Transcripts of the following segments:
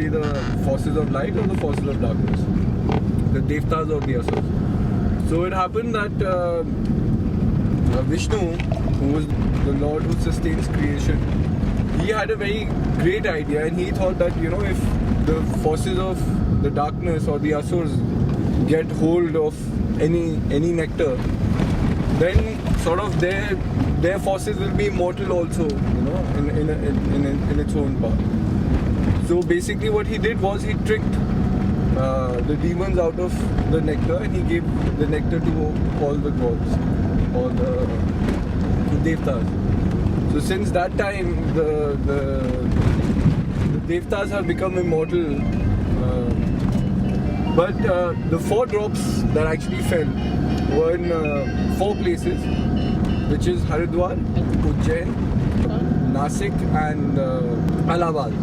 be the forces of light or the forces of darkness, the devtas or the asurs. So it happened that Vishnu, who was the Lord who sustains creation, he had a very great idea, and he thought that, you know, if the forces of the darkness or the asurs get hold of any nectar, then sort of their forces will be immortal also, you know, in its own path. So basically what he did was he tricked the demons out of the nectar, and he gave the nectar to all the gods, all the devtas. So since that time, the devtas have become immortal. But the 4 drops that actually fell were in 4 places, which is Haridwar, Ujjain, Nasik and Allahabad.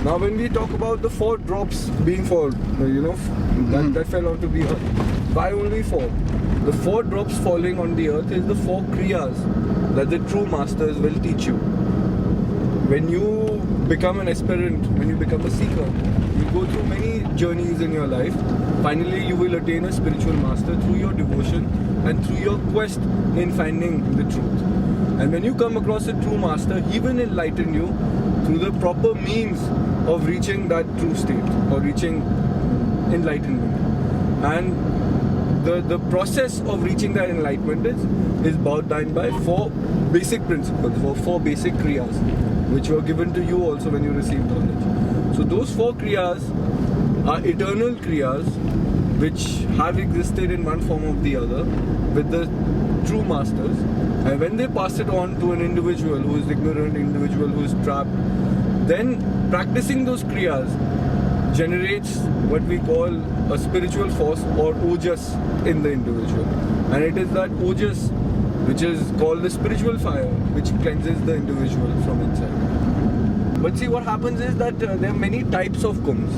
Now when we talk about the 4 drops being fall, you know, that fell onto the earth, why only 4? The 4 drops falling on the earth is the 4 kriyas that the true masters will teach you. When you become an aspirant, when you become a seeker, you go through many journeys in your life. Finally, you will attain a spiritual master through your devotion and through your quest in finding the truth. And when you come across a true master, he will enlighten you through the proper means of reaching that true state or reaching enlightenment. And the process of reaching that enlightenment is bound down by 4 basic principles, or 4 basic kriyas, which were given to you also when you received knowledge. So those 4 kriyas are eternal kriyas which have existed in one form or the other with the true masters, and when they pass it on to an individual who is ignorant, individual who is trapped, then practicing those kriyas generates what we call a spiritual force or ojas in the individual, and it is that ojas which is called the spiritual fire which cleanses the individual from inside. But see, what happens is that there are many types of kumbhs,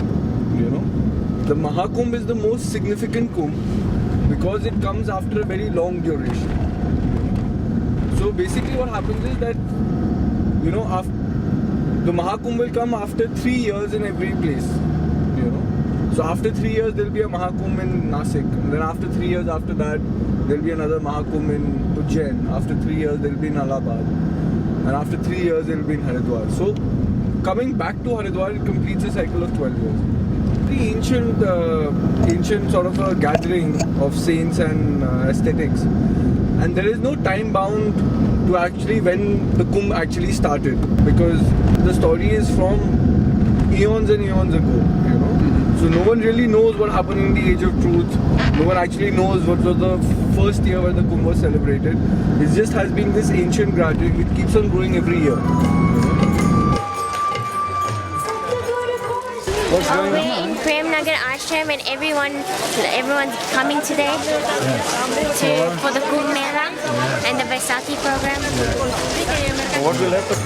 you know. The Mahakumbh is the most significant kumbh because it comes after a very long duration. So basically what happens is that, you know, the Mahakumbh will come after 3 years in every place, you know. So after 3 years there will be a Mahakumbh in Nasik, and then after 3 years after that there will be another Mahakumbh in Ujjain, after 3 years there will be in Allahabad, and after 3 years there will be in Haridwar. So coming back to Haridwar, it completes a cycle of 12 years. The ancient sort of a gathering of saints and ascetics, and there is no time bound to actually when the Kumbh actually started, because the story is from eons and eons ago, you know. So no one really knows what happened in the age of truth. No one actually knows what was the first year where the Kumbh was celebrated. It just has been this ancient gathering which keeps on growing every year. What's going We're in Premnagar Ashram, and everyone's coming today for the Kumbh Mela and the Vaisakhi program. What will happen?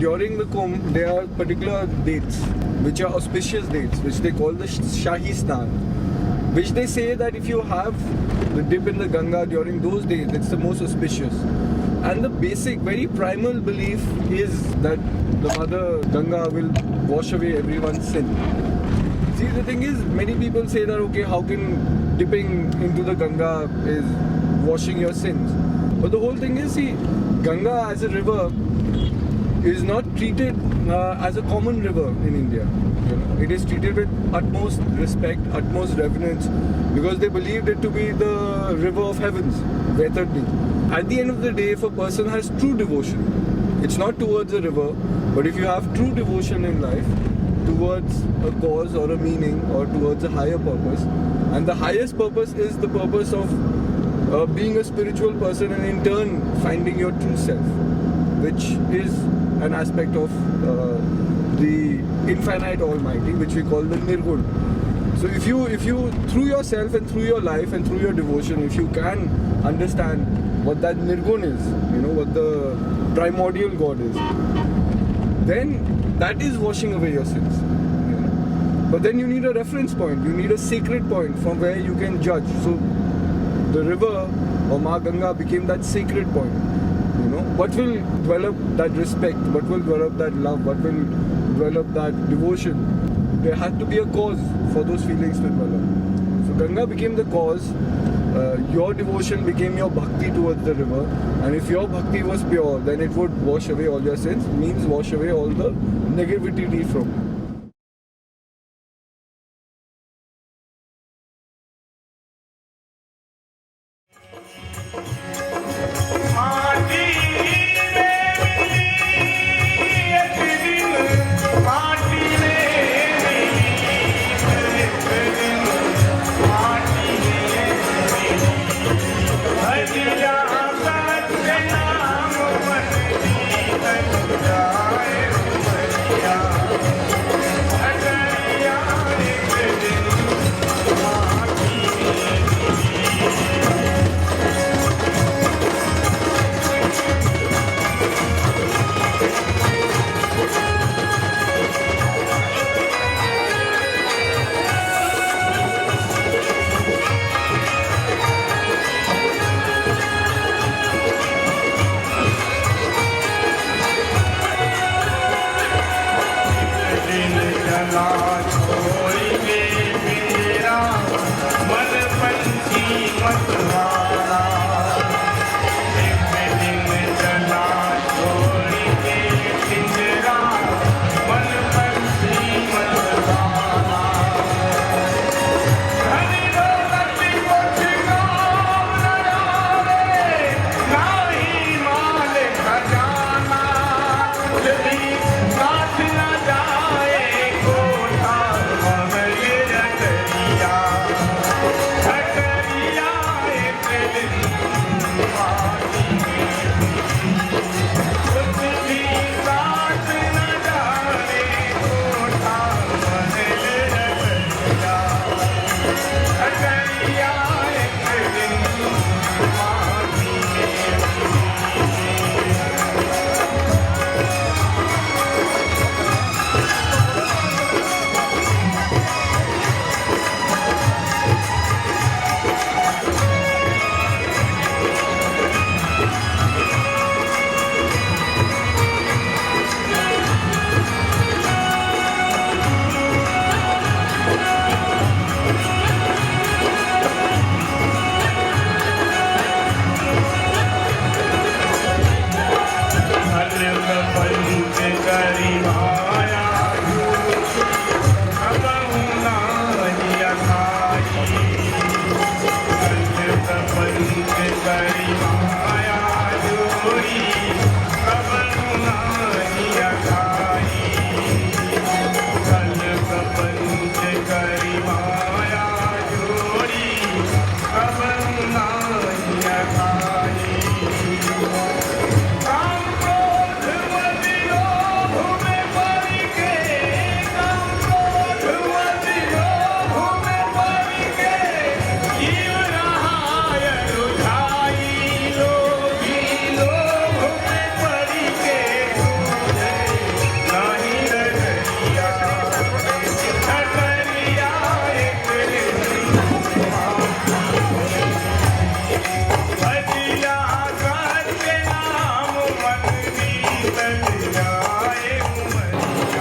during the Kumbh, there are particular dates, which are auspicious dates, which they call the Shahi Snan, which they say that if you have the dip in the Ganga during those days, it's the most auspicious. And the basic, very primal belief is that the mother Ganga will wash away everyone's sin. See, the thing is, many people say that, okay, how can dipping into the Ganga is washing your sins? But the whole thing is, see, Ganga as a river is not treated as a common river in India. You know, it is treated with utmost respect, utmost reverence, because they believed it to be the river of heavens, Vetarni. At the end of the day, if a person has true devotion, it's not towards a river, but if you have true devotion in life, towards a cause or a meaning or towards a higher purpose, and the highest purpose is the purpose of being a spiritual person and in turn finding your true self, which is an aspect of the infinite almighty, which we call the Nirgun. So if you through yourself and through your life and through your devotion, if you can understand what that Nirgun is, you know, what the primordial God is, then that is washing away your sins. You know? But then you need a reference point, you need a sacred point from where you can judge. So the river or Ma Ganga became that sacred point. You know, what will develop that respect, what will develop that love, what will develop that devotion? There had to be a cause for those feelings to develop. So Ganga became the cause, your devotion became your bhakti towards the river, and if your bhakti was pure, then it would wash away all your sins, means wash away all the negativity from you.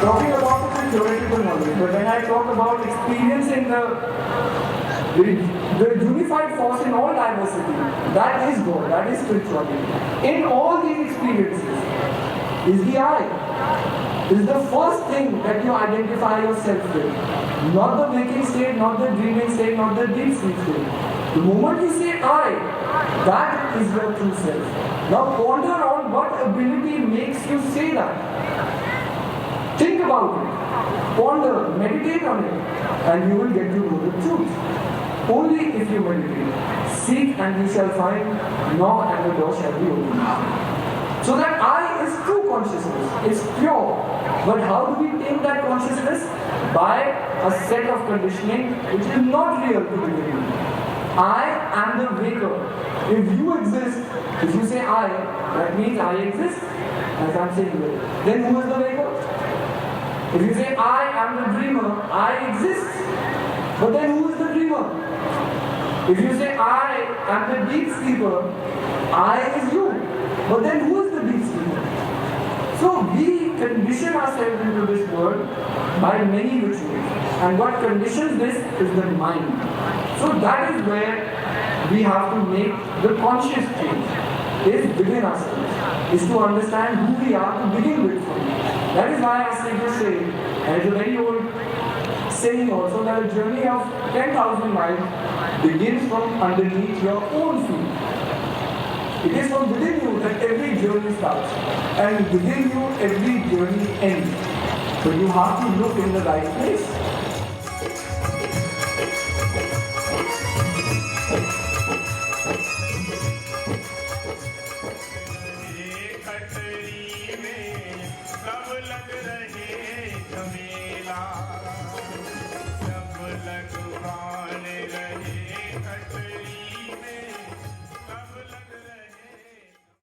talking about it is theoretical knowledge, but when I talk about experiencing the unified force in all diversity, that is God, that is spirituality. In all these experiences is the I. Is the first thing that you identify yourself with. Not the waking state, not the dreaming state, not the deep sleep state. The moment you say I, that is your true self. Now ponder on what ability makes you say that. Think about it. Ponder, meditate on it, and you will get to know the truth. Only if you meditate. Seek and you shall find. Knock and the door shall be opened. So that I is true consciousness. It's pure. But how do we tame that consciousness? By a set of conditioning which is not real to begin with. I am the waker. If you exist, if you say I, that means I exist. As I'm saying it. Then who is the waker? If you say I am the dreamer, I exist. But then who is the dreamer? If you say I am the deep sleeper, I is you. But then who is the deep sleeper? So we condition ourselves into this world by many rituals. And what conditions this is the mind. So that is where we have to make the conscious change. Is within ourselves. Is to understand who we are to begin with. That is why I say to say, and it's a very old saying also, that a journey of 10,000 miles begins from underneath your own feet. It is from within you that every journey starts. And within you, every journey ends. So you have to look in the right place. कटरी में कब लग रही